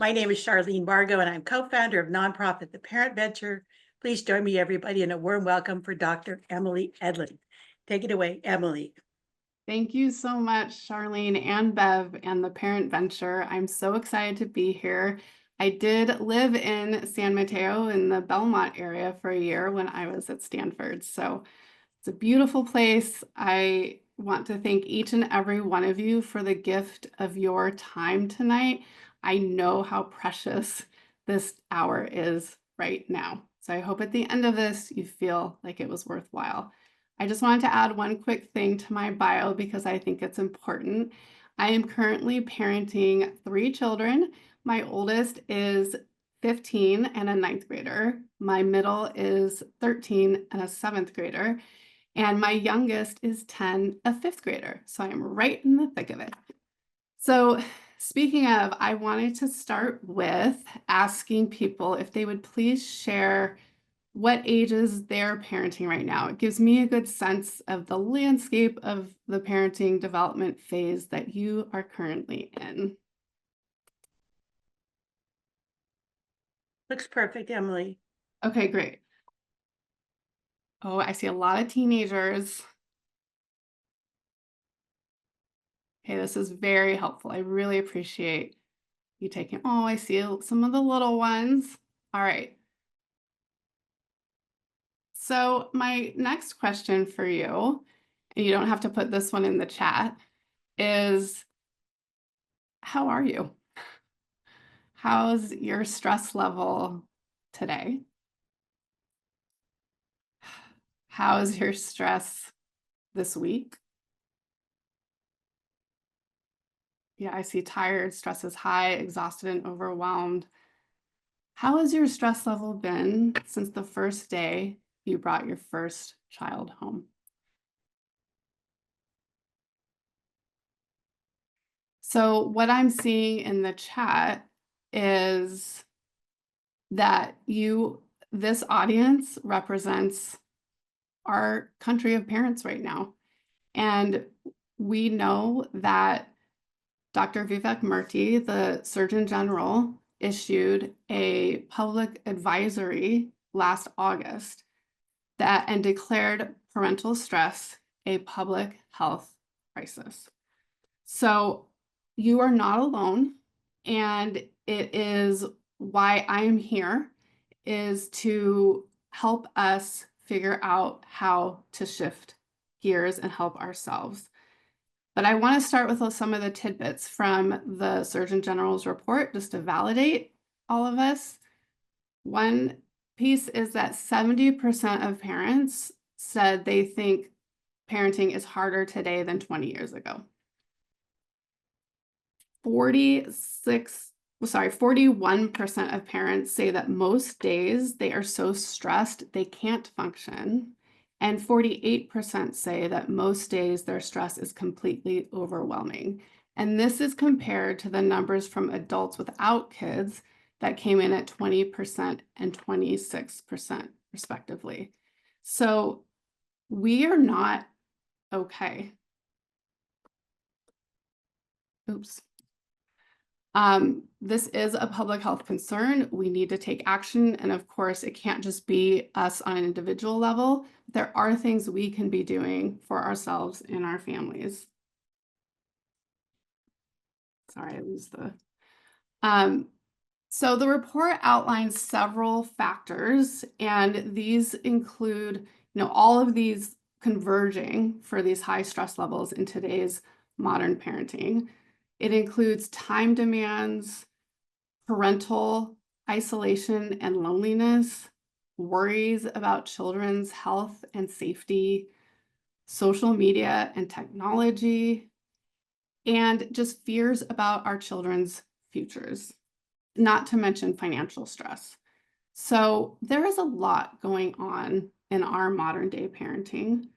My name is Charlene Bargo, and I'm co-founder of nonprofit The Parent Venture. Please join me, everybody, in a warm welcome for Dr. Emily Edlynn. Take it away, Emily. Thank you so much, Charlene and Bev and the Parent Venture. I'm so excited to be here. I did live in San Mateo in the Belmont area for a year when I was at Stanford. So it's a beautiful place. I want to thank each and every one of you for the gift of your time tonight. I know how precious this hour is right now. So I hope at the end of this, you feel like it was worthwhile. I just wanted to add one quick thing to my bio because I think it's important. I am currently parenting 3 children. My oldest is 15 and a 9th grader. My middle is 13 and a 7th grader. And my youngest is 10, a 5th grader. So I'm right in the thick of it. So speaking of, I wanted to start with asking people if they would please share what ages they're parenting right now. It gives me a good sense of the landscape of the parenting development phase that you are currently in. Looks perfect, Emily. Okay, great. Oh, I see a lot of teenagers. Okay, this is very helpful. I really appreciate you taking, oh, I see some of the little ones. All right. So my next question for you, and you don't have to put this one in the chat, is how are you? How's your stress level today? How's your stress this week? Yeah, I see tired, stress is high, exhausted, and overwhelmed. How has your stress level been since the first day you brought your first child home? So what I'm seeing in the chat is that this audience represents our country of parents right now. And we know that Dr. Vivek Murthy, the Surgeon General, issued a public advisory last August and declared parental stress a public health crisis. So you are not alone, and it is why I am here, is to help us figure out how to shift gears and help ourselves. But I want to start with some of the tidbits from the Surgeon General's report just to validate all of us. One piece is that 70% of parents said they think parenting is harder today than 20 years ago. 41% of parents say that most days they are so stressed they can't function. And 48% say that most days their stress is completely overwhelming. And this is compared to the numbers from adults without kids that came in at 20% and 26% respectively. So we are not okay. Oops. This is a public health concern. We need to take action. And of course, it can't just be us on an individual level. There are things we can be doing for ourselves and our families. Sorry, I lose the. So the report outlines several factors, and these include, all of these converging for these high stress levels in today's modern parenting. It includes time demands, parental isolation and loneliness, worries about children's health and safety, social media and technology, and just fears about our children's futures, not to mention financial stress. So there is a lot going on in our modern day parenting.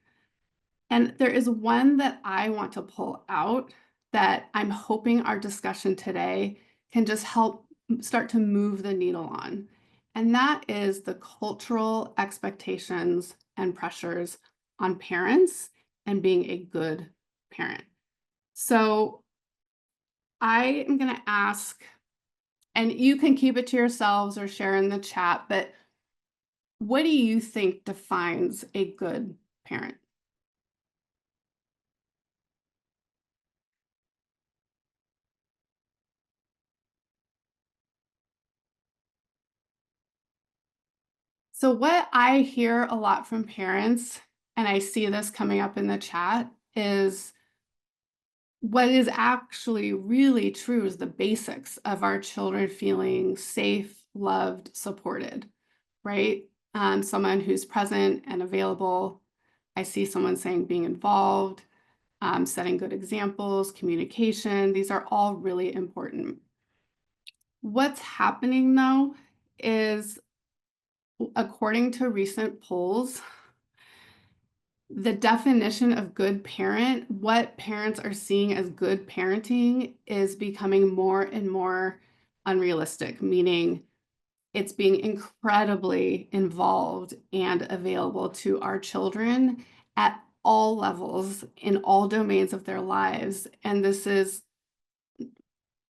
And there is one that I want to pull out that I'm hoping our discussion today can just help start to move the needle on. And that is the cultural expectations and pressures on parents and being a good parent. So I am going to ask And you can keep it to yourselves or share in the chat, but what do you think defines a good parent? So what I hear a lot from parents, and I see this coming up in the chat, is what is actually really true is the basics of our children feeling safe, loved, supported, right? Someone who's present and available. I see someone saying being involved, setting good examples, communication. These are all really important. What's happening though is, according to recent polls, the definition of good parent, what parents are seeing as good parenting, is becoming more and more unrealistic, meaning it's being incredibly involved and available to our children at all levels in all domains of their lives. And this is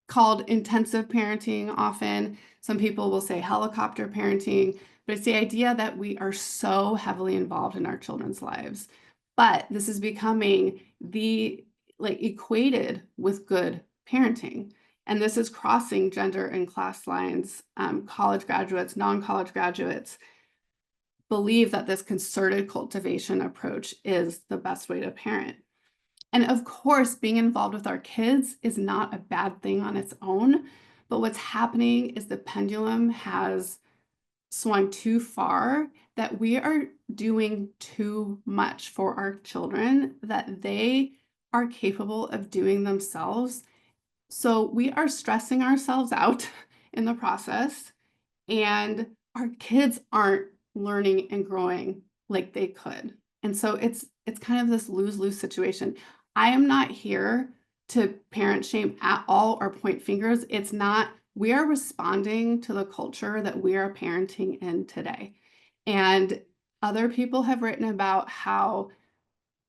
called intensive parenting often. Some people will say helicopter parenting, but it's the idea that we are so heavily involved in our children's lives. But this is becoming equated with good parenting. And this is crossing gender and class lines. College graduates, non-college graduates believe that this concerted cultivation approach is the best way to parent. And of course, being involved with our kids is not a bad thing on its own, but what's happening is the pendulum has swung too far, that we are doing too much for our children that they are capable of doing themselves. So we are stressing ourselves out in the process, and our kids aren't learning and growing like they could. And so it's kind of this lose-lose situation. I am not here to parent shame at all or point fingers. It's not. We are responding to the culture that we are parenting in today. And other people have written about how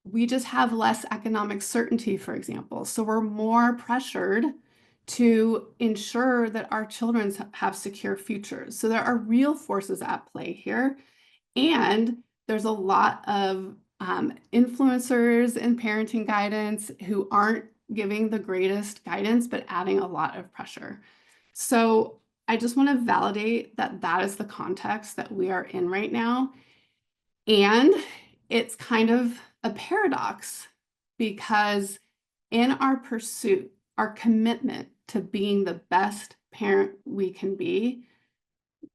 we just have less economic certainty, for example. So we're more pressured to ensure that our children have secure futures. So there are real forces at play here. And there's a lot of influencers and parenting guidance who aren't giving the greatest guidance, but adding a lot of pressure. So I just want to validate that that is the context that we are in right now. And it's kind of a paradox, because in our pursuit, our commitment to being the best parent we can be,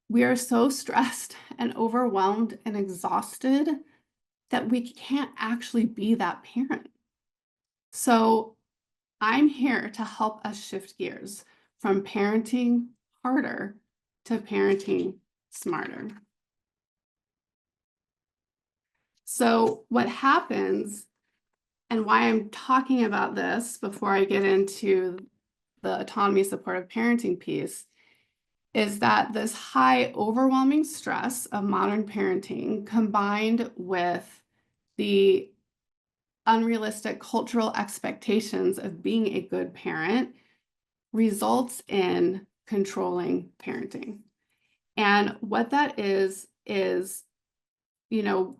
we are so stressed and overwhelmed and exhausted that we can't actually be that parent. So I'm here to help us shift gears from parenting harder to parenting smarter. So what happens, and why I'm talking about this before I get into the autonomy-supportive parenting piece, is that this high overwhelming stress of modern parenting, combined with the unrealistic cultural expectations of being a good parent, results in controlling parenting. And what that is, you know,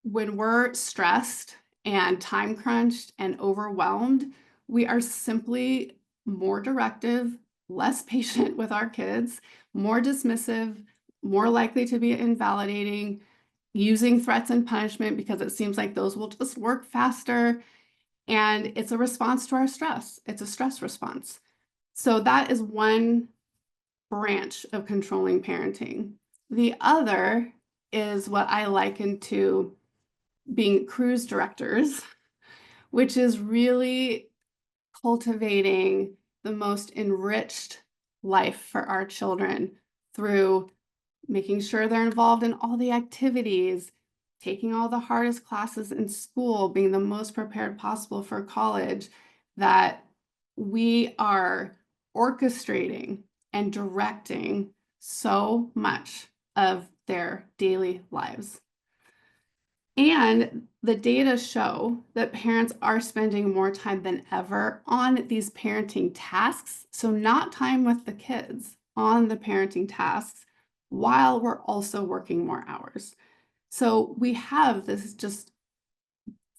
when we're stressed and time crunched and overwhelmed, we are simply more directive, less patient with our kids, more dismissive, more likely to be invalidating, using threats and punishment because it seems like those will just work faster. And it's a response to our stress. It's a stress response. So that is one branch of controlling parenting. The other is what I liken to being cruise directors, which is really cultivating the most enriched life for our children through making sure they're involved in all the activities, taking all the hardest classes in school, being the most prepared possible for college, that we are orchestrating and directing so much of their daily lives. And the data show that parents are spending more time than ever on these parenting tasks. So not time with the kids, on the parenting tasks, while we're also working more hours. So we have this just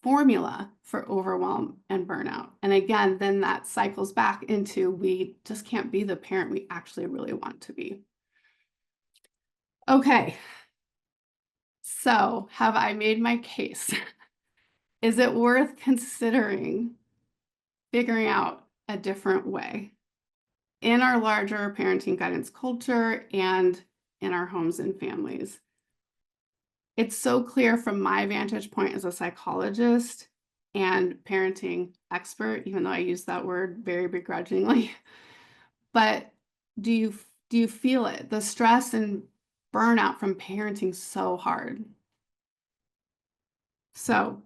formula for overwhelm and burnout. And again, then that cycles back into we just can't be the parent we actually really want to be. Okay, so have I made my case? Is it worth considering figuring out a different way in our larger parenting guidance culture and in our homes and families? It's so clear from my vantage point as a psychologist and parenting expert, even though I use that word very begrudgingly. But do you feel it? The stress and burnout from parenting so hard. So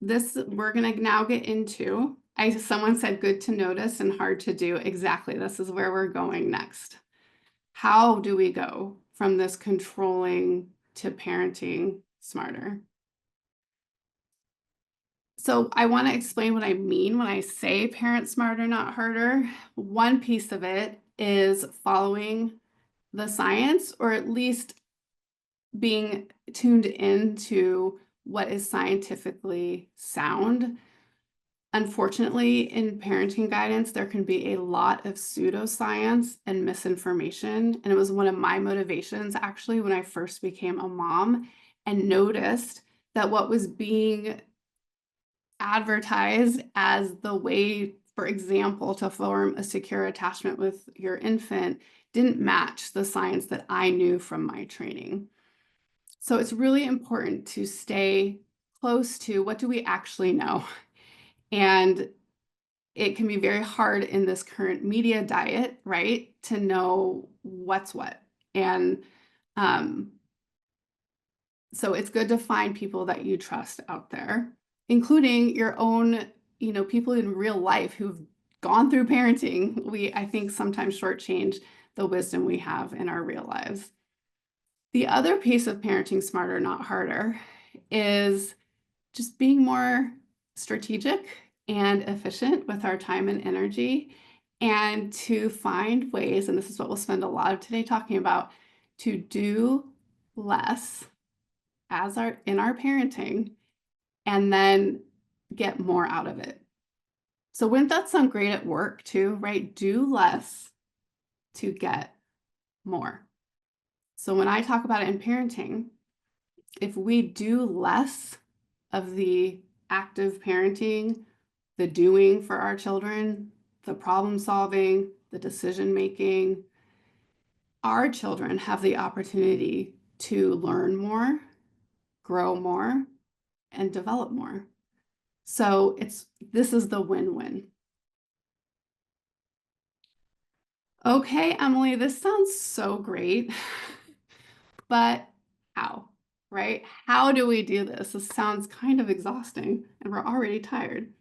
this we're going to now get into, someone said good to notice and hard to do. Exactly. This is where we're going next. How do we go from this controlling to parenting smarter? So I want to explain what I mean when I say parent smarter, not harder. One piece of it is following the science, or at least being tuned into what is scientifically sound. Unfortunately, in parenting guidance, there can be a lot of pseudoscience and misinformation. And it was one of my motivations, actually, when I first became a mom and noticed that what was being advertised as the way, for example, to form a secure attachment with your infant didn't match the science that I knew from my training. So it's really important to stay close to what do we actually know. And it can be very hard in this current media diet, right, to know what's what. And so it's good to find people that you trust out there, including your own, people in real life who've gone through parenting. I think, sometimes shortchange the wisdom we have in our real lives. The other piece of parenting smarter, not harder, is just being more strategic and efficient with our time and energy, and to find ways, and this is what we'll spend a lot of today talking about, to do less in our parenting and then get more out of it. So wouldn't that sound great at work too, right? Do less to get more. So when I talk about it in parenting, if we do less of the active parenting, the doing for our children, the problem solving, the decision making, our children have the opportunity to learn more, grow more, and develop more. So this is the win-win. Okay, Emily, this sounds so great, but how, right? How do we do this? This sounds kind of exhausting and we're already tired.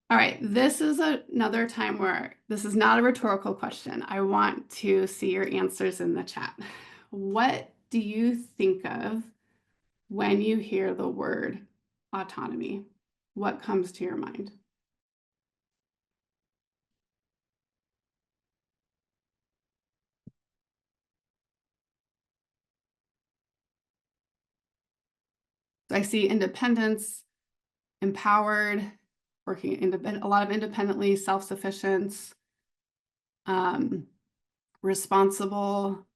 All right, this is another time where this is not a rhetorical question. I want to see your answers in the chat. What do you think of when you hear the word autonomy? What comes to your mind? I see independence, empowered, working independent, a lot of independently, self-sufficient, responsible,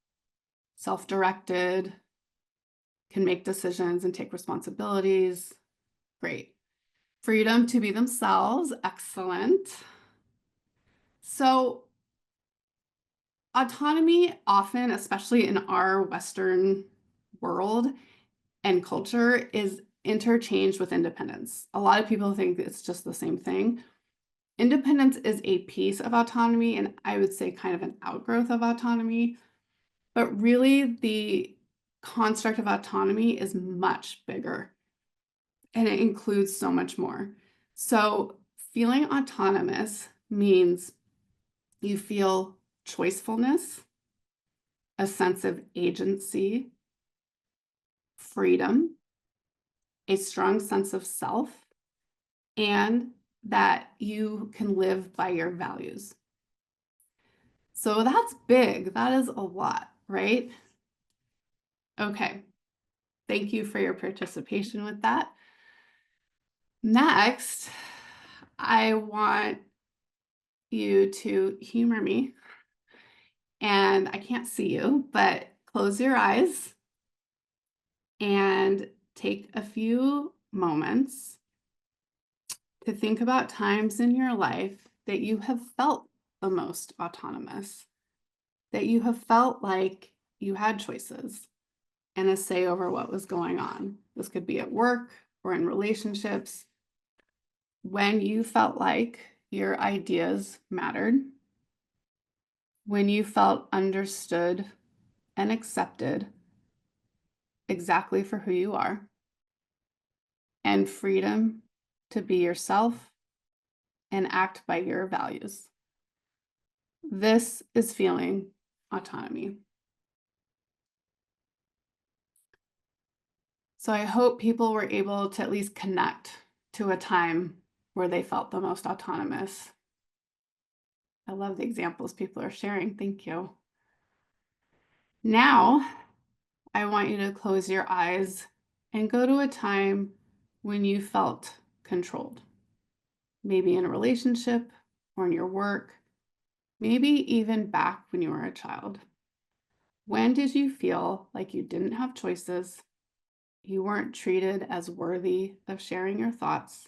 self-directed, can make decisions and take responsibilities. Great. Freedom to be themselves. Excellent. So autonomy often, especially in our Western world and culture, is interchanged with independence. A lot of people think it's just the same thing. Independence is a piece of autonomy, and I would say kind of an outgrowth of autonomy. But really, the construct of autonomy is much bigger, and it includes so much more. So feeling autonomous means you feel choicefulness, a sense of agency, freedom, a strong sense of self, and that you can live by your values. So that's big. That is a lot, right? Okay. Thank you for your participation with that. Next, I want you to humor me. And I can't see you, but close your eyes and take a few moments to think about times in your life that you have felt the most autonomous, that you have felt like you had choices and a say over what was going on. This could be at work or in relationships. When you felt like your ideas mattered, when you felt understood and accepted exactly for who you are, and freedom to be yourself and act by your values. This is feeling autonomy. So I hope people were able to at least connect to a time where they felt the most autonomous. I love the examples people are sharing. Thank you. Now, I want you to close your eyes and go to a time when you felt controlled. Maybe in a relationship or in your work, maybe even back when you were a child. When did you feel like you didn't have choices? You weren't treated as worthy of sharing your thoughts,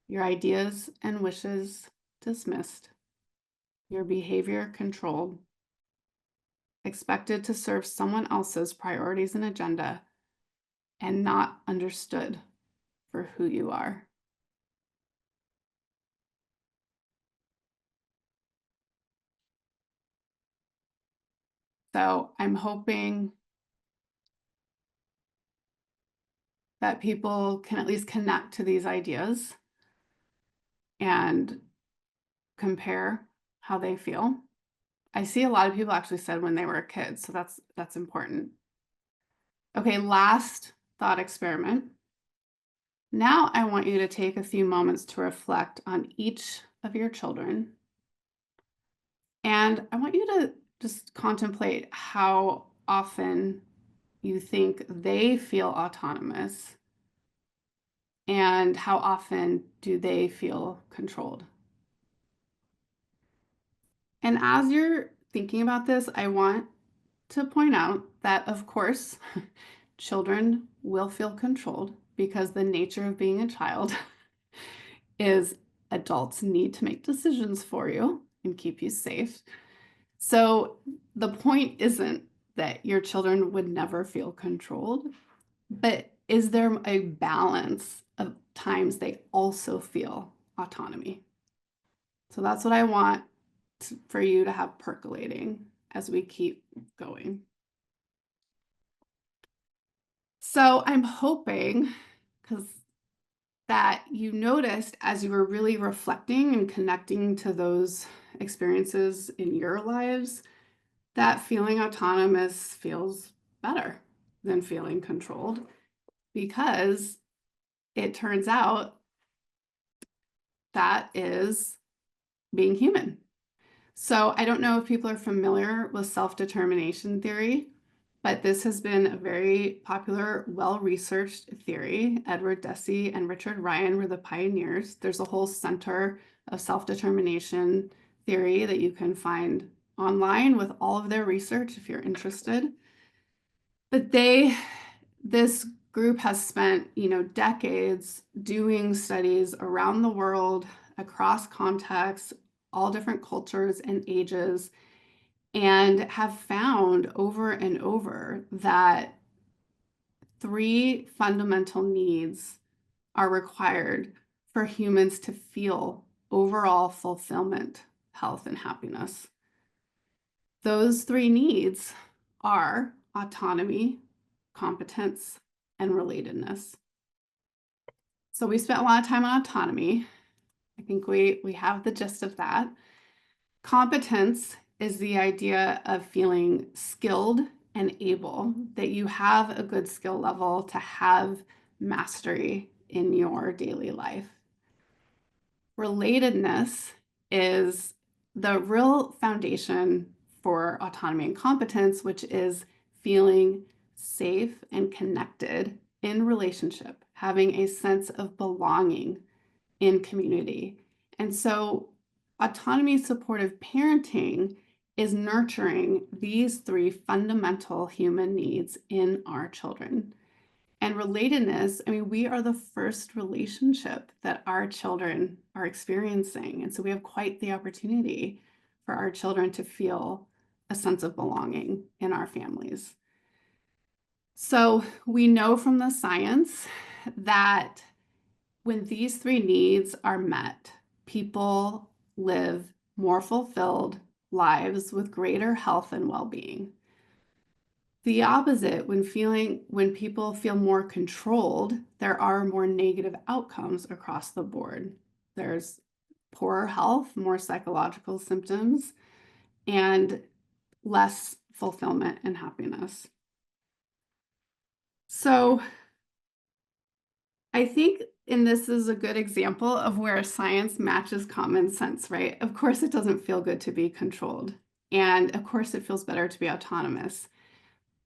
your ideas and wishes dismissed, your behavior controlled, expected to serve someone else's priorities and agenda, and not understood for who you are. So I'm hoping that people can at least connect to these ideas and compare how they feel. I see a lot of people actually said when they were a kid, so that's important. Okay, last thought experiment. Now I want you to take a few moments to reflect on each of your children. And I want you to just contemplate how often you think they feel autonomous and how often do they feel controlled. And as you're thinking about this, I want to point out that, of course, children will feel controlled because the nature of being a child is adults need to make decisions for you and keep you safe. So the point isn't that your children would never feel controlled, but is there a balance of times they also feel autonomy? So that's what I want for you to have percolating as we keep going. So I'm hoping, because that you noticed as you were really reflecting and connecting to those experiences in your lives, that feeling autonomous feels better than feeling controlled, because it turns out that is being human. So I don't know if people are familiar with self-determination theory, but this has been a very popular, well-researched theory. Edward Deci and Richard Ryan were the pioneers. There's a whole center of self-determination theory that you can find online with all of their research if you're interested. But this group has spent, decades doing studies around the world, across contexts, all different cultures and ages, and have found over and over that 3 fundamental needs are required for humans to feel overall fulfillment, health, and happiness. Those 3 needs are autonomy, competence, and relatedness. So we spent a lot of time on autonomy. I think we have the gist of that. Competence is the idea of feeling skilled and able, that you have a good skill level to have mastery in your daily life. Relatedness is the real foundation for autonomy and competence, which is feeling safe and connected in relationship, having a sense of belonging in community. And so autonomy-supportive parenting is nurturing these three fundamental human needs in our children. And relatedness, I mean, we are the first relationship that our children are experiencing. And so we have quite the opportunity for our children to feel a sense of belonging in our families. So we know from the science that when these three needs are met, people live more fulfilled lives with greater health and well-being. The opposite, when people feel more controlled, there are more negative outcomes across the board. There's poorer health, more psychological symptoms, and less fulfillment and happiness. So I think, and this is a good example of where science matches common sense, right? Of course, it doesn't feel good to be controlled. And of course, it feels better to be autonomous.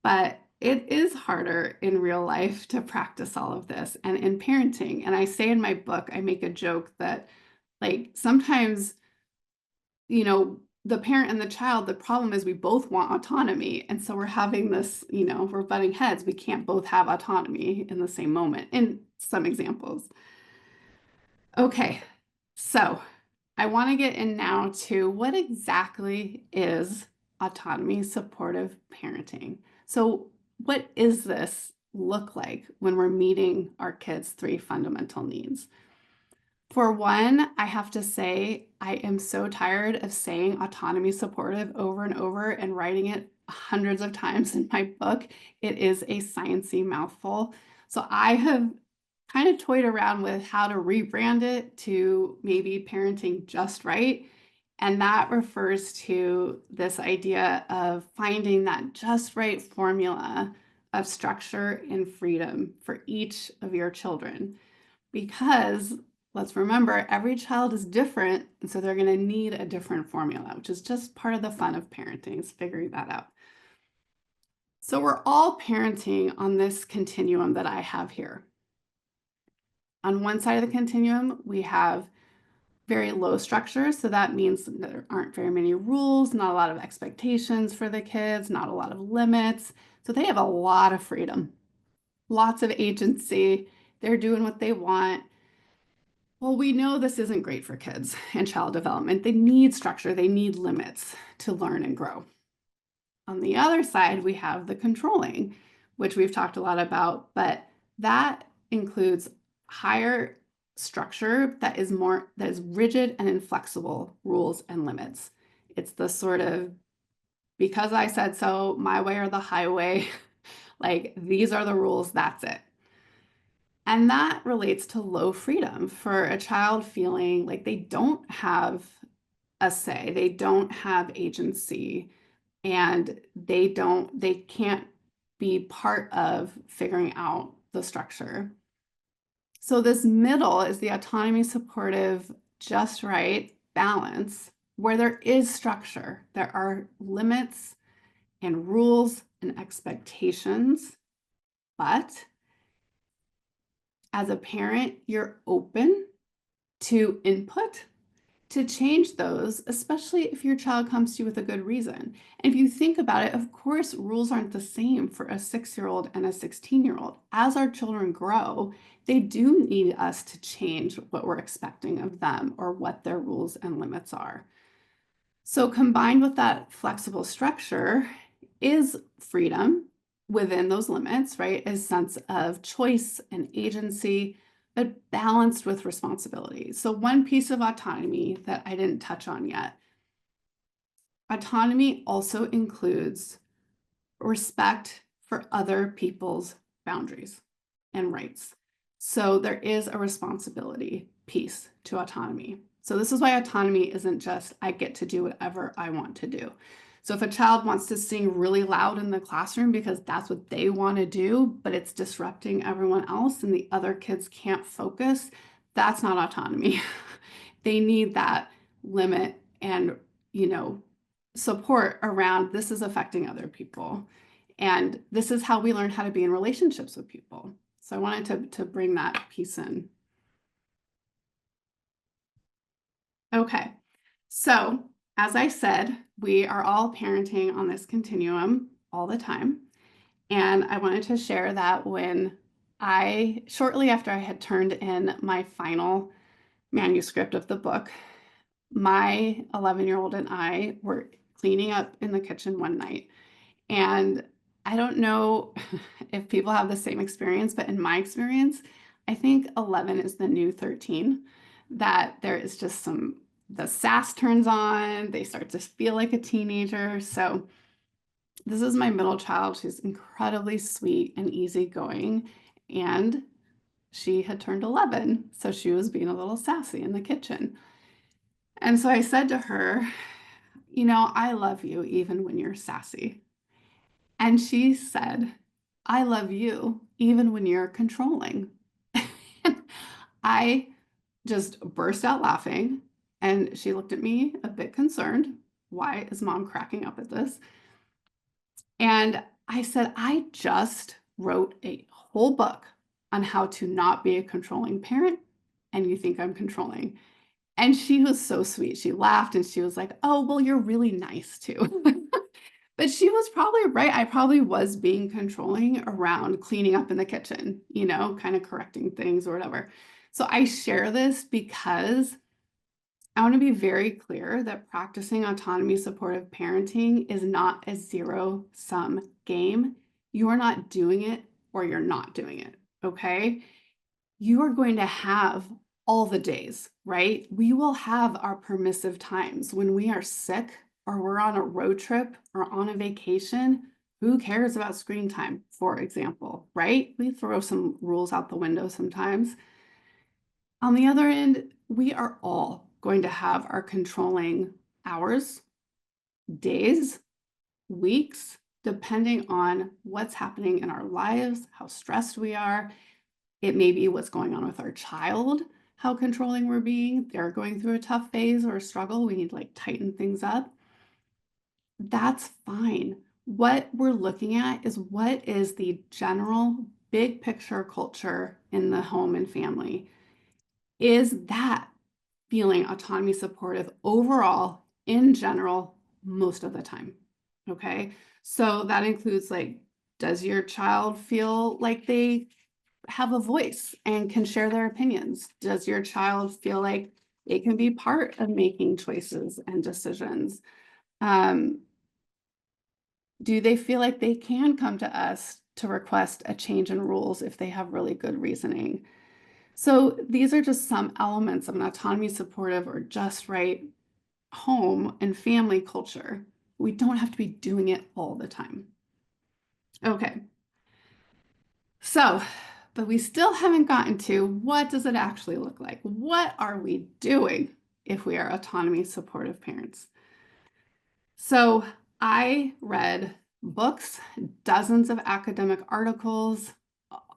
But it is harder in real life to practice all of this and in parenting. And I say in my book, I make a joke that, like, sometimes, the parent and the child, the problem is we both want autonomy. And so we're having this, we're butting heads. We can't both have autonomy in the same moment in some examples. Okay, so I want to get in now to what exactly is autonomy-supportive parenting. So what is this look like when we're meeting our kids' three fundamental needs? For one, I have to say, I am so tired of saying autonomy supportive over and over and writing it hundreds of times in my book. It is a sciencey mouthful. So I have kind of toyed around with how to rebrand it to maybe parenting just right. And that refers to this idea of finding that just right formula of structure and freedom for each of your children. Because let's remember, every child is different, and so they're going to need a different formula, which is just part of the fun of parenting, is figuring that out. So we're all parenting on this continuum that I have here. On one side of the continuum, we have very low structure. So that means there aren't very many rules, not a lot of expectations for the kids, not a lot of limits. So they have a lot of freedom, lots of agency. They're doing what they want. Well, we know this isn't great for kids and child development. They need structure, they need limits to learn and grow. On the other side, we have the controlling, which we've talked a lot about, but that includes higher structure that is rigid and inflexible rules and limits. It's the sort of, because I said so, my way or the highway, like these are the rules, that's it. And that relates to low freedom for a child feeling like they don't have a say, they don't have agency, and they can't be part of figuring out the structure. So this middle is the autonomy supportive, just right balance where there is structure. There are limits and rules and expectations, but as a parent, you're open to input to change those, especially if your child comes to you with a good reason. And if you think about it, of course, rules aren't the same for a 6-year-old and a 16-year-old. As our children grow, they do need us to change what we're expecting of them or what their rules and limits are. So combined with that flexible structure is freedom within those limits, right? A sense of choice and agency, but balanced with responsibility. So one piece of autonomy that I didn't touch on yet, autonomy also includes respect for other people's boundaries and rights. So there is a responsibility piece to autonomy. So this is why autonomy isn't just, I get to do whatever I want to do. So if a child wants to sing really loud in the classroom because that's what they want to do, but it's disrupting everyone else and the other kids can't focus, that's not autonomy. They need that limit and, support around this is affecting other people. And this is how we learn how to be in relationships with people. So I wanted to bring that piece in. Okay, so as I said, we are all parenting on this continuum all the time. And I wanted to share that when shortly after I had turned in my final manuscript of the book, my 11-year-old and I were cleaning up in the kitchen one night. And I don't know if people have the same experience, but in my experience, I think 11 is the new 13, that there is just the sass turns on, they start to feel like a teenager. So this is my middle child. She's incredibly sweet and easygoing, and she had turned 11, so she was being a little sassy in the kitchen. And so I said to her, I love you even when you're sassy. And she said, I love you even when you're controlling. I just burst out laughing, and she looked at me a bit concerned. Why is mom cracking up at this? And I said, I just wrote a whole book on how to not be a controlling parent, and you think I'm controlling. And she was so sweet. She laughed and she was like, oh, well, you're really nice too. But she was probably right. I probably was being controlling around cleaning up in the kitchen, kind of correcting things or whatever. So I share this because I want to be very clear that practicing autonomy supportive parenting is not a zero-sum game. You are not doing it or you're not doing it, okay? You are going to have all the days, right? We will have our permissive times when we are sick or we're on a road trip or on a vacation. Who cares about screen time, for example, right? We throw some rules out the window sometimes. On the other end, we are all going to have our controlling hours, days, weeks, depending on what's happening in our lives, how stressed we are. It may be what's going on with our child, how controlling we're being. They're going through a tough phase or a struggle. We need to tighten things up. That's fine. What we're looking at is what is the general big picture culture in the home and family. Is that feeling autonomy supportive overall, in general, most of the time? Okay. So that includes does your child feel like they have a voice and can share their opinions? Does your child feel like they can be part of making choices and decisions? Do they feel like they can come to us to request a change in rules if they have really good reasoning? So these are just some elements of an autonomy supportive or just right home and family culture. We don't have to be doing it all the time. Okay. So, but we still haven't gotten to what does it actually look like? What are we doing if we are autonomy supportive parents? So I read books, dozens of academic articles,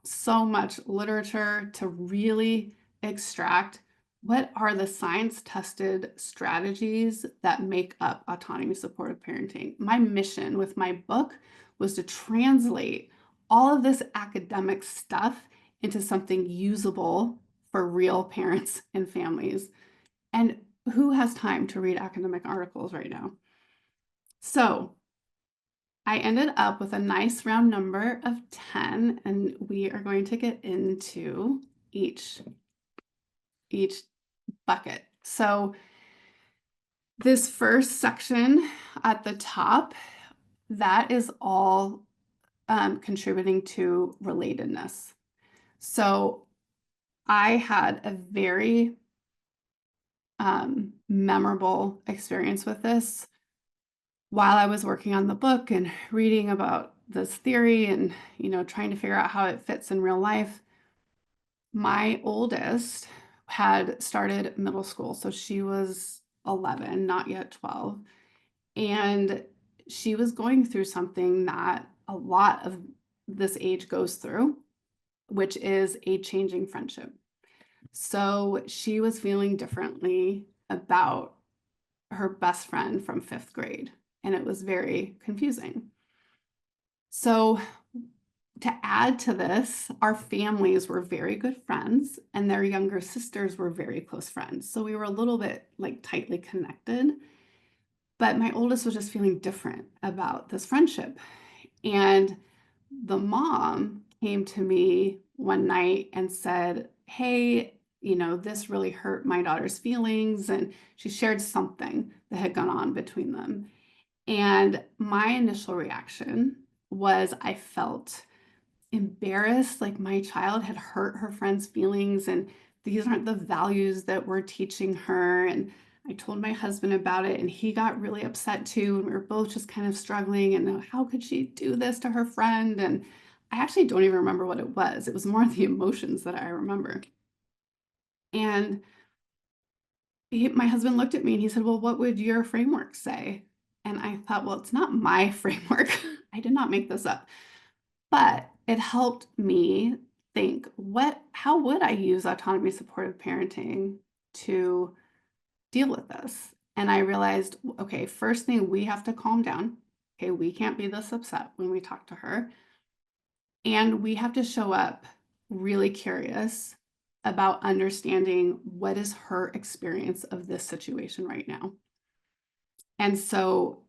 so much literature to really extract what are the science-tested strategies that make up autonomy supportive parenting. My mission with my book was to translate all of this academic stuff into something usable for real parents and families. And who has time to read academic articles right now? So I ended up with a nice round number of 10, and we are going to get into each bucket. So this first section at the top, that is all contributing to relatedness. So I had a very memorable experience with this while I was working on the book and reading about this theory and, trying to figure out how it fits in real life. My oldest had started middle school, so she was 11, not yet 12. And she was going through something that a lot of this age goes through, which is a changing friendship. So she was feeling differently about her best friend from 5th grade, and it was very confusing. So to add to this, our families were very good friends, and their younger sisters were very close friends. So we were a little bit like tightly connected, but my oldest was just feeling different about this friendship. And the mom came to me one night and said, "Hey, this really hurt my daughter's feelings." And she shared something that had gone on between them. And my initial reaction was I felt embarrassed, like my child had hurt her friend's feelings, and these aren't the values that we're teaching her. And I told my husband about it, and he got really upset too. And we were both just kind of struggling. And how could she do this to her friend? And I actually don't even remember what it was. It was more the emotions that I remember. And my husband looked at me and he said, "Well, what would your framework say?" And I thought, well, it's not my framework. I did not make this up. But it helped me think, how would I use autonomy supportive parenting to deal with this? And I realized, okay, first thing, we have to calm down. Okay, we can't be this upset when we talk to her. And we have to show up really curious about understanding what is her experience of this situation right now. And so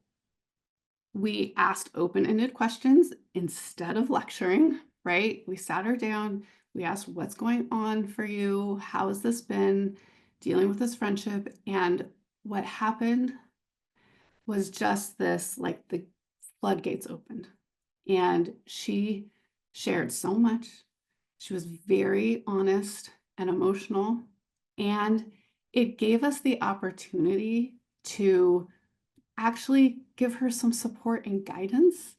we asked open-ended questions instead of lecturing, right? We sat her down. We asked, "What's going on for you? How has this been dealing with this friendship?" And what happened was just this, like the floodgates opened. And she shared so much. She was very honest and emotional. And it gave us the opportunity to actually give her some support and guidance.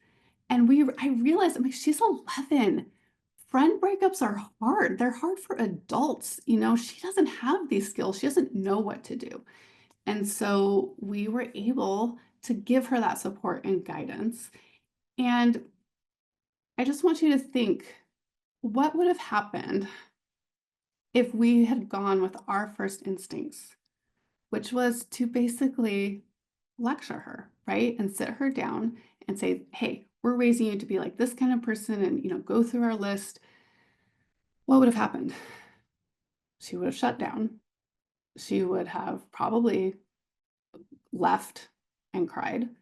And I realized, she's 11. Friend breakups are hard. They're hard for adults. She doesn't have these skills. She doesn't know what to do. And so we were able to give her that support and guidance. And I just want you to think, what would have happened if we had gone with our first instincts, which was to basically lecture her, right? And sit her down and say, "Hey, we're raising you to be like this kind of person," and go through our list. What would have happened? She would have shut down. She would have probably left and cried.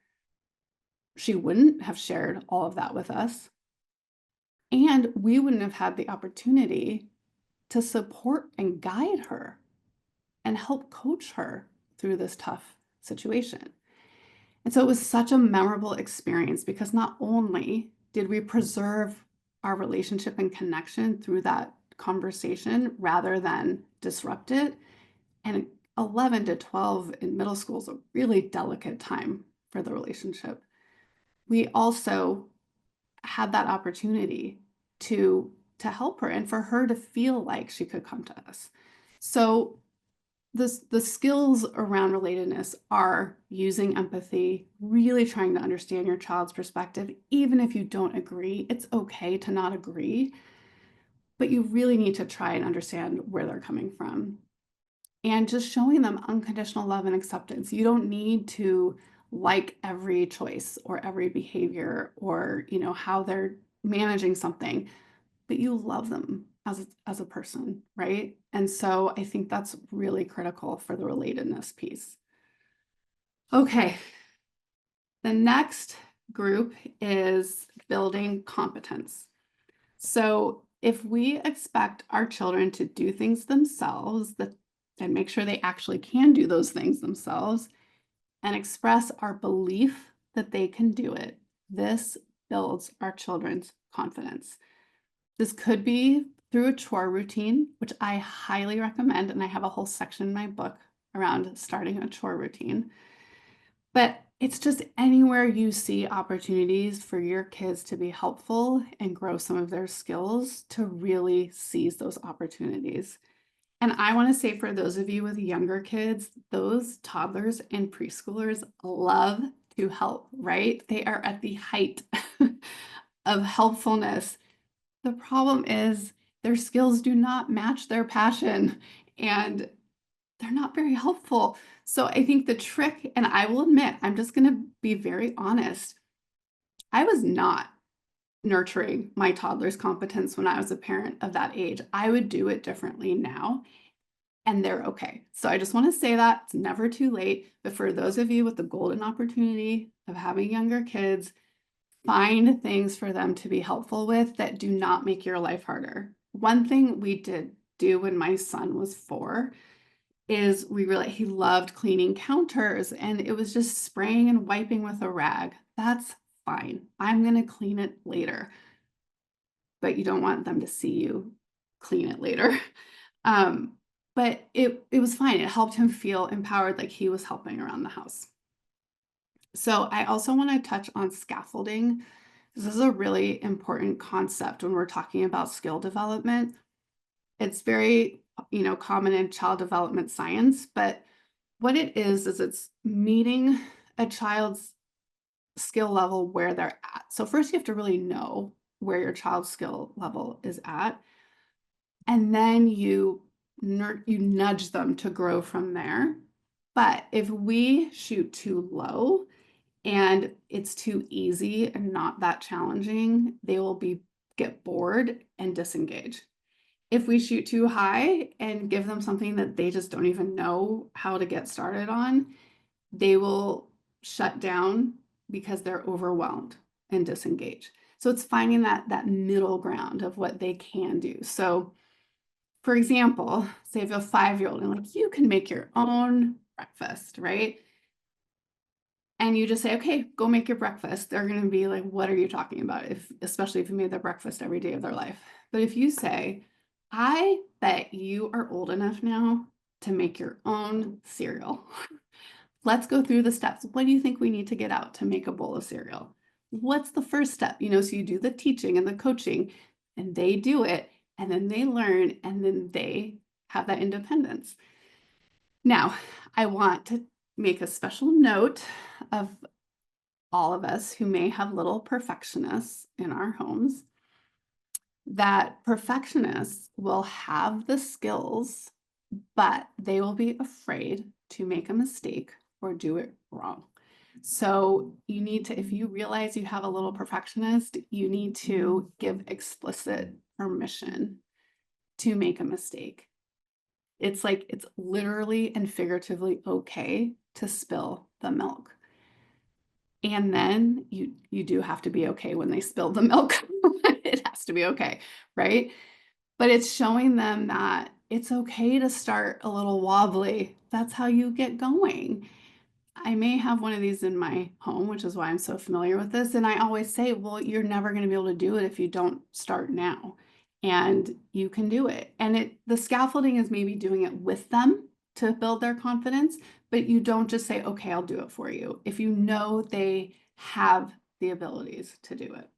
She wouldn't have shared all of that with us. And we wouldn't have had the opportunity to support and guide her and help coach her through this tough situation. And so it was such a memorable experience because not only did we preserve our relationship and connection through that conversation rather than disrupt it, and 11 to 12 in middle school is a really delicate time for the relationship. We also had that opportunity to help her and for her to feel like she could come to us. So the skills around relatedness are using empathy, really trying to understand your child's perspective, even if you don't agree. It's okay to not agree, but you really need to try and understand where they're coming from. And just showing them unconditional love and acceptance. You don't need to like every choice or every behavior or how they're managing something, but you love them as a person, right? And so I think that's really critical for the relatedness piece. Okay, the next group is building competence. So if we expect our children to do things themselves and make sure they actually can do those things themselves and express our belief that they can do it, this builds our children's confidence. This could be through a chore routine, which I highly recommend, and I have a whole section in my book around starting a chore routine. But it's just anywhere you see opportunities for your kids to be helpful and grow some of their skills, to really seize those opportunities. And I want to say, for those of you with younger kids, those toddlers and preschoolers love to help, right? They are at the height of helpfulness. The problem is their skills do not match their passion and they're not very helpful. So I think the trick, and I will admit, I'm just going to be very honest, I was not nurturing my toddler's competence when I was a parent of that age. I would do it differently now, and they're okay. So I just want to say that it's never too late. But for those of you with the golden opportunity of having younger kids, find things for them to be helpful with that do not make your life harder. One thing we did do when my son was 4 is he loved cleaning counters, and it was just spraying and wiping with a rag. That's fine. I'm going to clean it later. But you don't want them to see you clean it later. But it was fine. It helped him feel empowered, like he was helping around the house. So I also want to touch on scaffolding. This is a really important concept when we're talking about skill development. It's very, common in child development science, but what it is it's meeting a child's skill level where they're at. So first you have to really know where your child's skill level is at, and then you nudge them to grow from there. But if we shoot too low and it's too easy and not that challenging, they will get bored and disengage. If we shoot too high and give them something that they just don't even know how to get started on, they will shut down because they're overwhelmed and disengage. So it's finding that middle ground of what they can do. So for example, say if you have a 5-year-old and like, you can make your own breakfast, right? And you just say, okay, go make your breakfast. They're going to be like, what are you talking about? Especially if you made their breakfast every day of their life. But if you say, I bet you are old enough now to make your own cereal. Let's go through the steps. What do you think we need to get out to make a bowl of cereal? What's the first step? So you do the teaching and the coaching, and they do it, and then they learn, and then they have that independence. Now, I want to make a special note of all of us who may have little perfectionists in our homes, that perfectionists will have the skills, but they will be afraid to make a mistake or do it wrong. So you need to, if you realize you have a little perfectionist, you need to give explicit permission to make a mistake. It's literally and figuratively okay to spill the milk. And then you do have to be okay when they spill the milk. It has to be okay, right? But it's showing them that it's okay to start a little wobbly. That's how you get going. I may have one of these in my home, which is why I'm so familiar with this. And I always say, well, you're never going to be able to do it if you don't start now. And you can do it. And the scaffolding is maybe doing it with them to build their confidence, but you don't just say, okay, I'll do it for you, if you know they have the abilities to do it.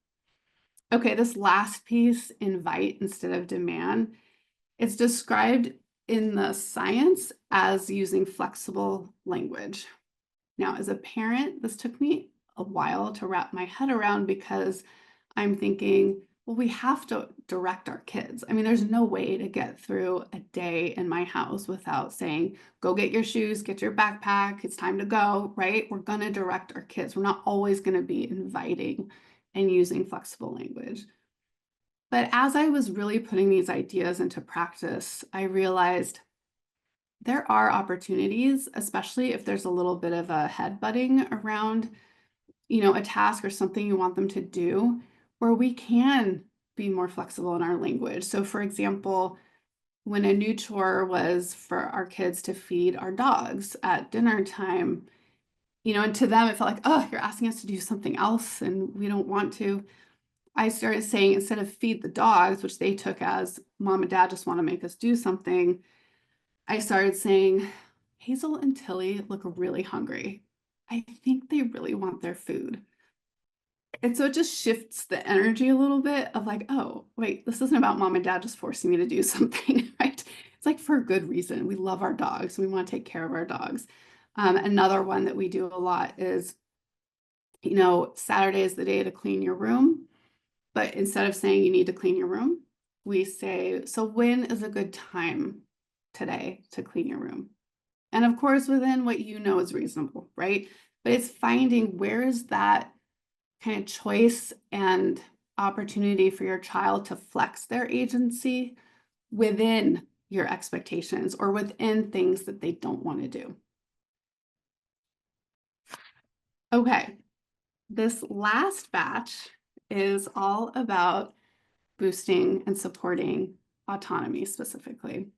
Okay, this last piece, invite instead of demand, it's described in the science as using flexible language. Now, as a parent, this took me a while to wrap my head around because I'm thinking, well, we have to direct our kids. I mean, there's no way to get through a day in my house without saying, go get your shoes, get your backpack, it's time to go, right? We're going to direct our kids. We're not always going to be inviting and using flexible language. But as I was really putting these ideas into practice, I realized there are opportunities, especially if there's a little bit of a headbutting around, a task or something you want them to do, where we can be more flexible in our language. So for example, when a new chore was for our kids to feed our dogs at dinner time, and to them it felt like, oh, you're asking us to do something else and we don't want to. I started saying, instead of feed the dogs, which they took as mom and dad just want to make us do something, I started saying, Hazel and Tilly look really hungry. I think they really want their food. And so it just shifts the energy a little bit of like, oh, wait, this isn't about mom and dad just forcing me to do something, right? It's like for a good reason. We love our dogs. We want to take care of our dogs. Another one that we do a lot is Saturday is the day to clean your room. But instead of saying you need to clean your room, we say, so when is a good time today to clean your room? And of course, within what is reasonable, right? But it's finding where is that kind of choice and opportunity for your child to flex their agency within your expectations or within things that they don't want to do. Okay, this last batch is all about boosting and supporting autonomy specifically.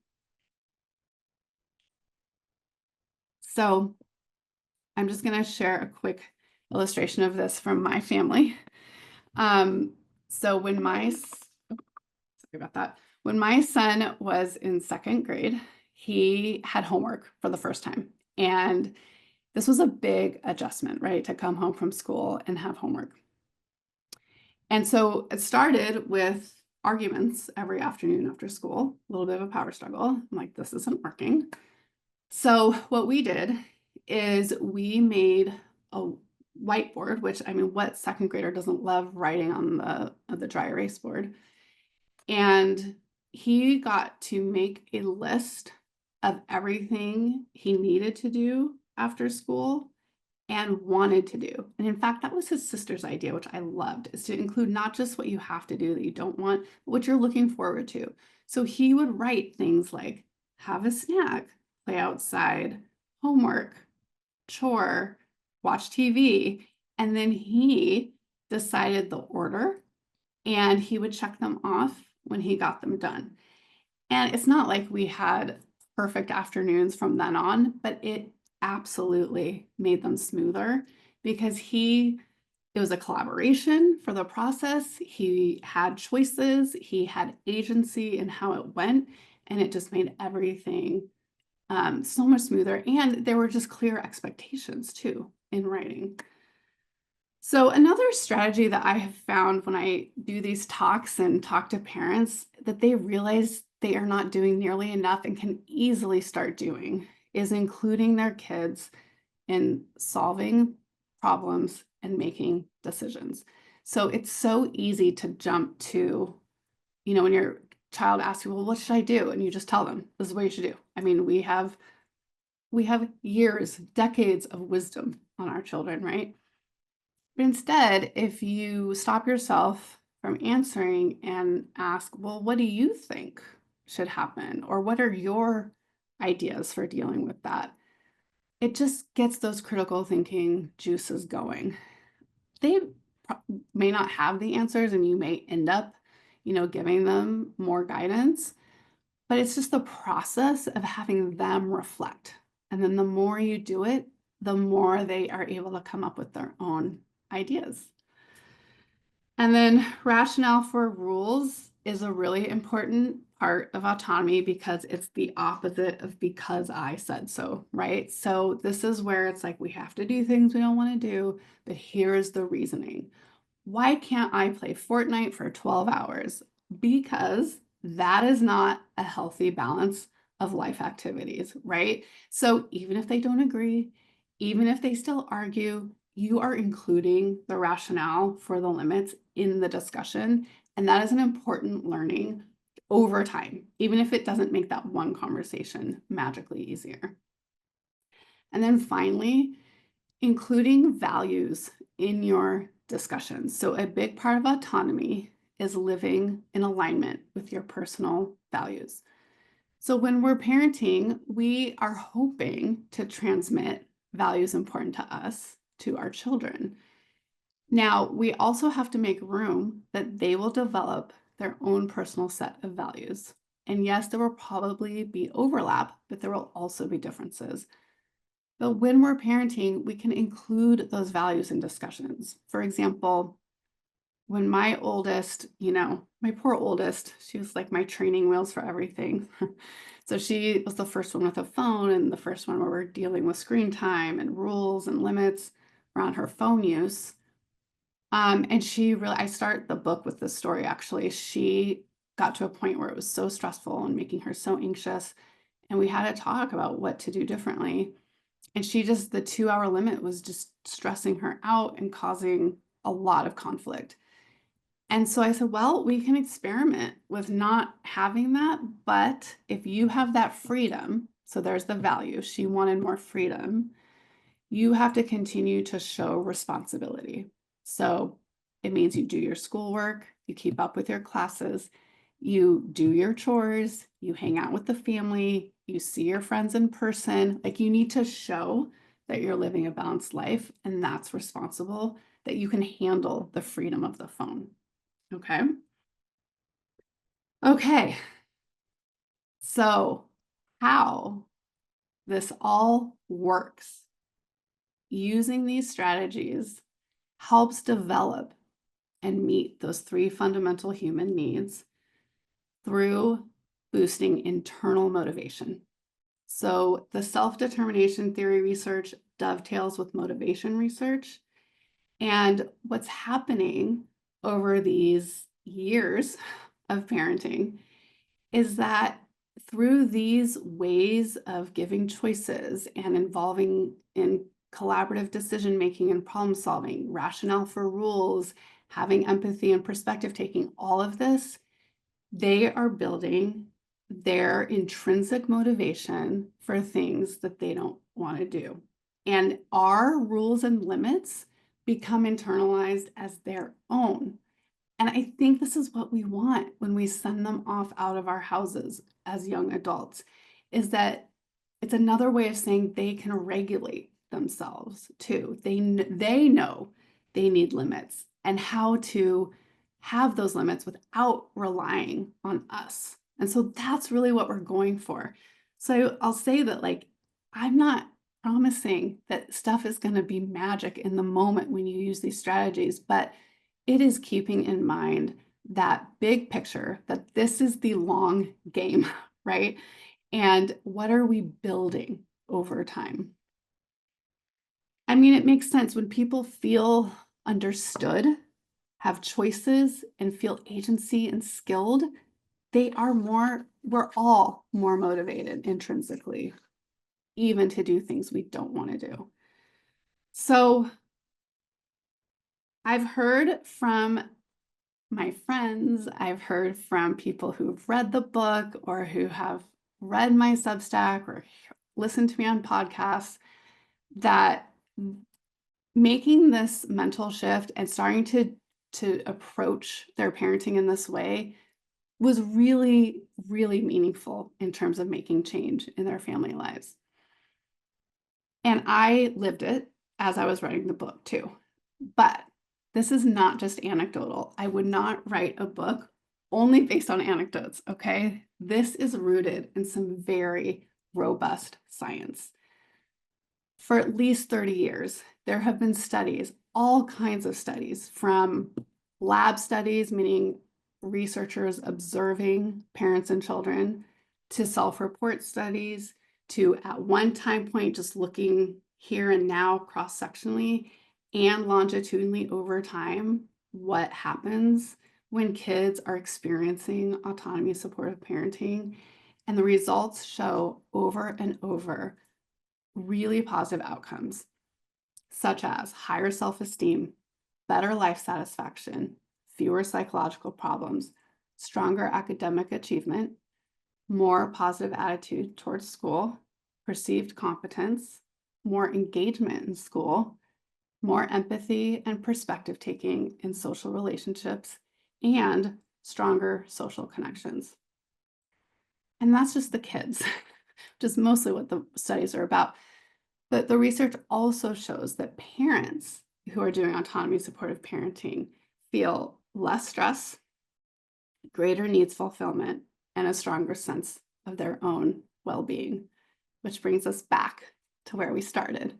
So I'm just going to share a quick illustration of this from my family. So when when my son was in second grade, he had homework for the first time. And this was a big adjustment, right? To come home from school and have homework. And so it started with arguments every afternoon after school, a little bit of a power struggle. I'm like, this isn't working. So what we did is we made a whiteboard, which what second grader doesn't love writing on the dry erase board? And he got to make a list of everything he needed to do after school and wanted to do. And in fact, that was his sister's idea, which I loved, is to include not just what you have to do that you don't want, but what you're looking forward to. So he would write things like have a snack, play outside, homework, chore, watch TV. And then he decided the order and he would check them off when he got them done. And it's not like we had perfect afternoons from then on, but it absolutely made them smoother because it was a collaboration for the process. He had choices, he had agency in how it went, and it just made everything so much smoother. And there were just clear expectations too in writing. So another strategy that I have found when I do these talks and talk to parents that they realize they are not doing nearly enough and can easily start doing is including their kids in solving problems and making decisions. So it's so easy to jump to, when your child asks you, well, what should I do? And you just tell them, this is what you should do. We have years, decades of wisdom on our children, right? But instead, if you stop yourself from answering and ask, well, what do you think should happen? Or what are your ideas for dealing with that? It just gets those critical thinking juices going. They may not have the answers and you may end up, giving them more guidance, but it's just the process of having them reflect. And then the more you do it, the more they are able to come up with their own ideas. And then rationale for rules is a really important part of autonomy because it's the opposite of because I said so, right? So this is where it's like we have to do things we don't want to do, but here's the reasoning. Why can't I play Fortnite for 12 hours? Because that is not a healthy balance of life activities, right? So even if they don't agree, even if they still argue, you are including the rationale for the limits in the discussion. And that is an important learning over time, even if it doesn't make that one conversation magically easier. And then finally, including values in your discussions. So a big part of autonomy is living in alignment with your personal values. So when we're parenting, we are hoping to transmit values important to us to our children. Now, we also have to make room that they will develop their own personal set of values. And yes, there will probably be overlap, but there will also be differences. But when we're parenting, we can include those values in discussions. For example, when my oldest, my poor oldest, she was like my training wheels for everything. So she was the first one with a phone and the first one where we're dealing with screen time and rules and limits around her phone use. And I start the book with this story actually. She got to a point where it was so stressful and making her so anxious. And we had to talk about what to do differently. And the 2-hour limit was just stressing her out and causing a lot of conflict. And so I said, well, we can experiment with not having that, but if you have that freedom, so there's the value, she wanted more freedom, you have to continue to show responsibility. So it means you do your schoolwork, you keep up with your classes, you do your chores, you hang out with the family, you see your friends in person. Like, you need to show that you're living a balanced life, and that's responsible, that you can handle the freedom of the phone. Okay. Okay. So how this all works using these strategies helps develop and meet those 3 fundamental human needs through boosting internal motivation. So the self-determination theory research dovetails with motivation research. And what's happening over these years of parenting is that through these ways of giving choices and involving in collaborative decision making and problem solving, rationale for rules, having empathy and perspective taking, all of this, they are building their intrinsic motivation for things that they don't want to do. And our rules and limits become internalized as their own. And I think this is what we want when we send them off out of our houses as young adults, is that it's another way of saying they can regulate themselves too. They know they need limits and how to have those limits without relying on us. And so that's really what we're going for. So I'll say that, like, I'm not promising that stuff is going to be magic in the moment when you use these strategies, but it is keeping in mind that big picture, that this is the long game, right? And what are we building over time? I mean, it makes sense when people feel understood, have choices, and feel agency and skilled, we're all more motivated intrinsically, even to do things we don't want to do. So I've heard from my friends, I've heard from people who've read the book or who have read my Substack or listened to me on podcasts, that making this mental shift and starting to approach their parenting in this way was really, really meaningful in terms of making change in their family lives. And I lived it as I was writing the book too. But this is not just anecdotal. I would not write a book only based on anecdotes, okay? This is rooted in some very robust science. For at least 30 years, there have been studies, all kinds of studies, from lab studies, meaning researchers observing parents and children, to self-report studies, to at one time point just looking here and now cross-sectionally and longitudinally over time what happens when kids are experiencing autonomy-supportive parenting. And the results show over and over really positive outcomes, such as higher self-esteem, better life satisfaction, fewer psychological problems, stronger academic achievement, more positive attitude towards school, perceived competence, more engagement in school, more empathy and perspective taking in social relationships, and stronger social connections. And that's just the kids, which is mostly what the studies are about. But the research also shows that parents who are doing autonomy supportive parenting feel less stress, greater needs fulfillment, and a stronger sense of their own well-being, which brings us back to where we started,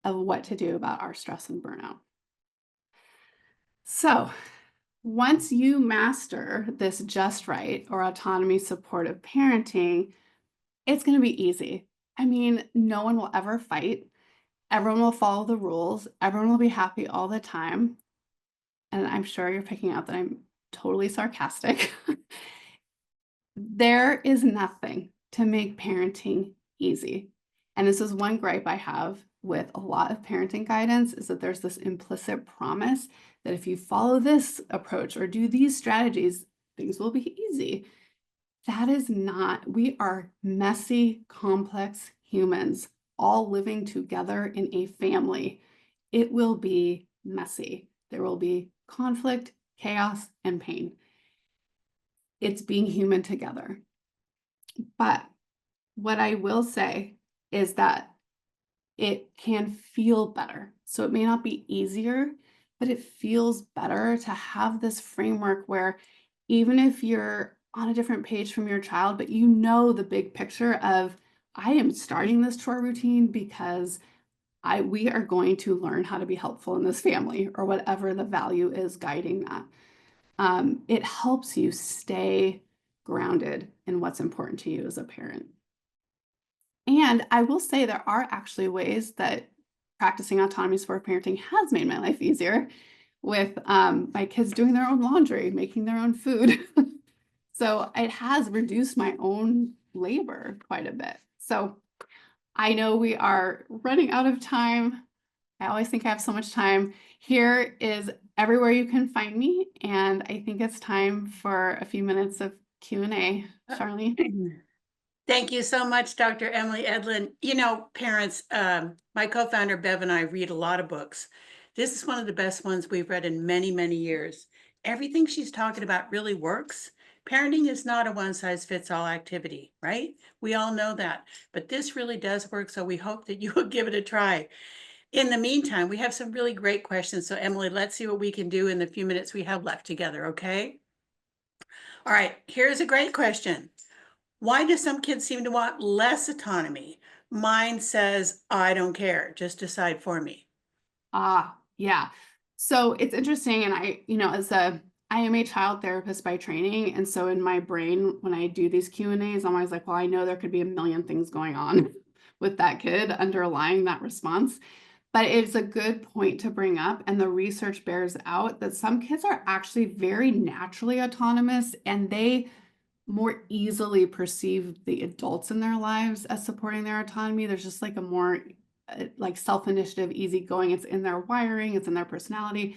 of what to do about our stress and burnout. So once you master this just right, or autonomy supportive parenting, it's going to be easy. I mean, no one will ever fight. Everyone will follow the rules. Everyone will be happy all the time. And I'm sure you're picking up that I'm totally sarcastic. There is nothing to make parenting easy. And this is one gripe I have with a lot of parenting guidance, is that there's this implicit promise that if you follow this approach or do these strategies, things will be easy. That is not, we are messy, complex humans all living together in a family. It will be messy. There will be conflict, chaos, and pain. It's being human together. But what I will say is that it can feel better. So it may not be easier, but it feels better to have this framework where even if you're on a different page from your child, but you know the big picture of, I am starting this chore routine because we are going to learn how to be helpful in this family, or whatever the value is guiding that. It helps you stay grounded in what's important to you as a parent. And I will say there are actually ways that practicing autonomy-supportive parenting has made my life easier, with my kids doing their own laundry, making their own food. So it has reduced my own labor quite a bit. So I know we are running out of time. I always think I have so much time. Here is everywhere you can find me, and I think it's time for a few minutes of Q&A. Charlene? Thank you so much, Dr. Emily Edlynn. You know, parents, my co-founder Bev and I read a lot of books. This is one of the best ones we've read in many, many years. Everything she's talking about really works. Parenting is not a one-size-fits-all activity, right? We all know that, but this really does work, so we hope that you will give it a try. In the meantime, we have some really great questions. So Emily, let's see what we can do in the few minutes we have left together, okay? All right, here's a great question. Why do some kids seem to want less autonomy? Mine says, I don't care, just decide for me. Yeah. So it's interesting. And I am a child therapist by training. And so in my brain, when I do these Q&As, I'm always like, well, I know there could be a million things going on with that kid underlying that response. But it's a good point to bring up. And the research bears out that some kids are actually very naturally autonomous, and they more easily perceive the adults in their lives as supporting their autonomy. There's just like a more like self-initiative, easygoing. It's in their wiring, it's in their personality.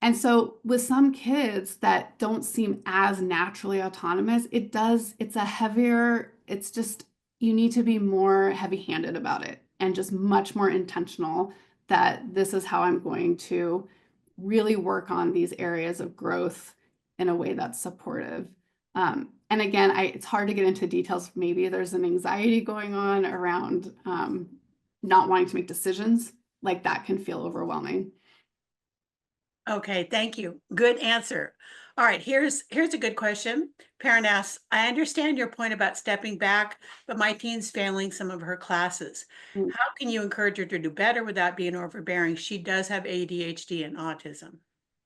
And so with some kids that don't seem as naturally autonomous, it's a heavier, it's just, you need to be more heavy-handed about it and just much more intentional that this is how I'm going to really work on these areas of growth in a way that's supportive. And again, it's hard to get into details. Maybe there's an anxiety going on around not wanting to make decisions. Like that can feel overwhelming. Okay, thank you. Good answer. All right, here's a good question. Parent asks, I understand your point about stepping back, but my teen's failing some of her classes. Mm. How can you encourage her to do better without being overbearing? She does have ADHD and autism.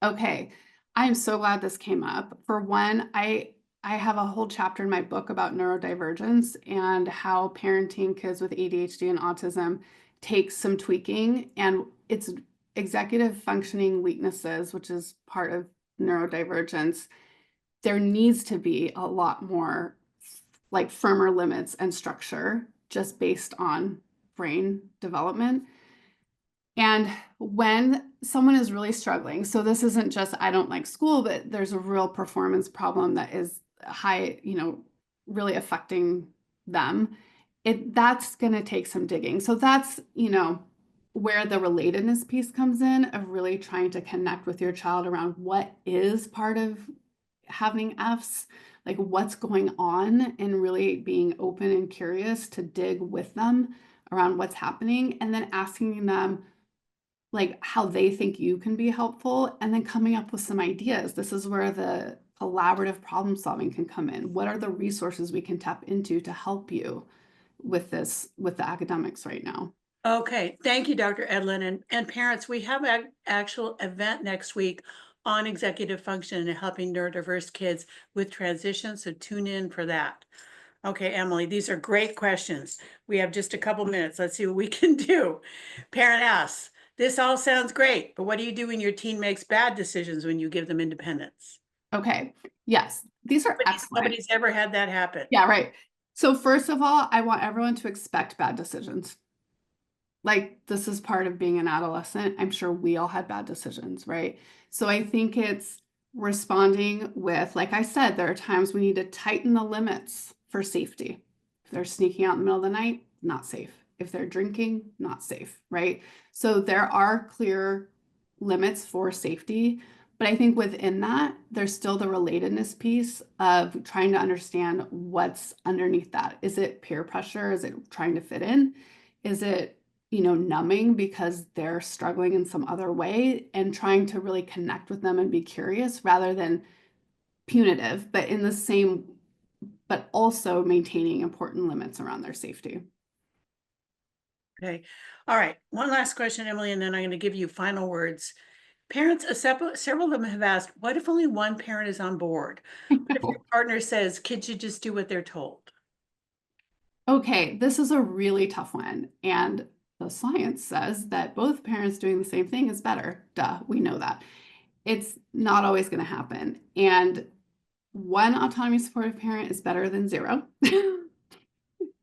Okay, I'm so glad this came up. For one, I have a whole chapter in my book about neurodivergence and how parenting kids with ADHD and autism takes some tweaking, and it's executive functioning weaknesses, which is part of neurodivergence. There needs to be a lot more like firmer limits and structure just based on brain development. And when someone is really struggling, so this isn't just, I don't like school, but there's a real performance problem that is high, really affecting them, that's going to take some digging. So that's, where the relatedness piece comes in, of really trying to connect with your child around what is part of having Fs, like what's going on, and really being open and curious to dig with them around what's happening, and then asking them like how they think you can be helpful, and then coming up with some ideas. This is where the collaborative problem solving can come in. What are the resources we can tap into to help you with this, with the academics right now? Okay, thank you, Dr. Edlynn. And parents, we have an actual event next week on executive function and helping neurodiverse kids with transition, so tune in for that. Okay, Emily, these are great questions. We have just a couple minutes. Let's see what we can do. Parent asks, this all sounds great, but what do you do when your teen makes bad decisions when you give them independence? Okay, yes, these are excellent. Nobody's ever had that happen. Yeah, right. So first of all, I want everyone to expect bad decisions. Like, this is part of being an adolescent. I'm sure we all had bad decisions, right? So I think it's responding with, like I said, there are times we need to tighten the limits for safety. If they're sneaking out in the middle of the night, not safe. If they're drinking, not safe, right? So there are clear limits for safety. But I think within that, there's still the relatedness piece of trying to understand what's underneath that. Is it peer pressure? Is it trying to fit in? Is it, numbing because they're struggling in some other way, and trying to really connect with them and be curious rather than punitive, but in the same, but also maintaining important limits around their safety. Okay. All right. One last question, Emily, and then I'm going to give you final words. Parents, several of them have asked, what if only one parent is on board? What if your partner says kids should just do what they're told? Okay, this is a really tough one. And the science says that both parents doing the same thing is better. Duh, we know that. It's not always going to happen. And one autonomy supportive parent is better than zero.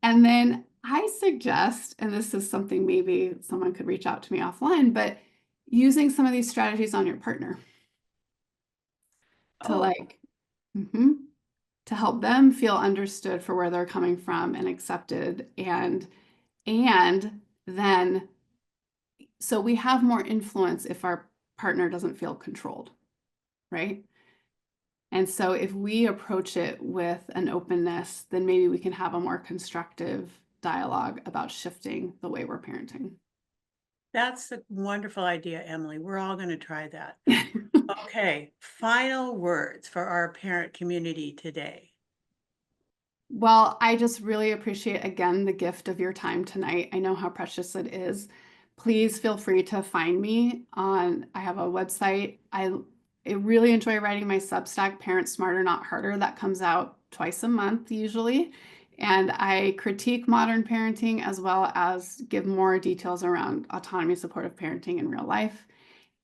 And then I suggest, and this is something maybe someone could reach out to me offline, but using some of these strategies on your partner to Oh, to help them feel understood for where they're coming from and accepted, and then so we have more influence if our partner doesn't feel controlled, right? And so if we approach it with an openness, then maybe we can have a more constructive dialogue about shifting the way we're parenting. that's a wonderful idea, Emily. We're all going to try that. Okay. Final words for our parent community today. Well, I just really appreciate again the gift of your time tonight. I know how precious it is. Please feel free to find me I have a website. I really enjoy writing my Substack, Parent Smarter, Not Harder. That comes out twice a month usually. And I critique modern parenting as well as give more details around autonomy supportive parenting in real life.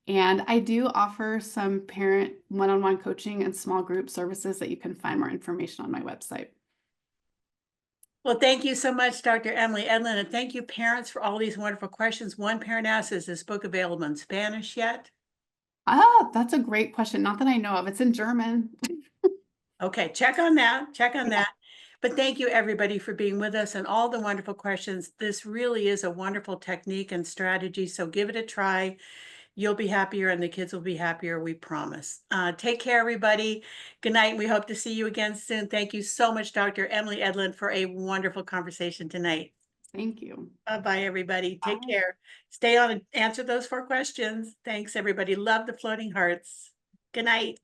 And I do offer some parent one-on-one coaching and small group services that you can find more information on my website. Well, thank you so much, Dr. Emily Edlynn, and thank you, parents, for all these wonderful questions. One parent asked, is this book available in Spanish yet? That's a great question. Not that I know of. It's in German. Okay, check on that. Check on that. But thank you, everybody, for being with us and all the wonderful questions. This really is a wonderful technique and strategy, so give it a try. You'll be happier and the kids will be happier, we promise. Take care, everybody. Good night. We hope to see you again soon. Thank you so much, Dr. Emily Edlynn, for a wonderful conversation tonight. Thank you. Bye-bye, everybody. Take Bye. care. Stay on and answer those 4 questions. Thanks, everybody. Love the floating hearts. Good night.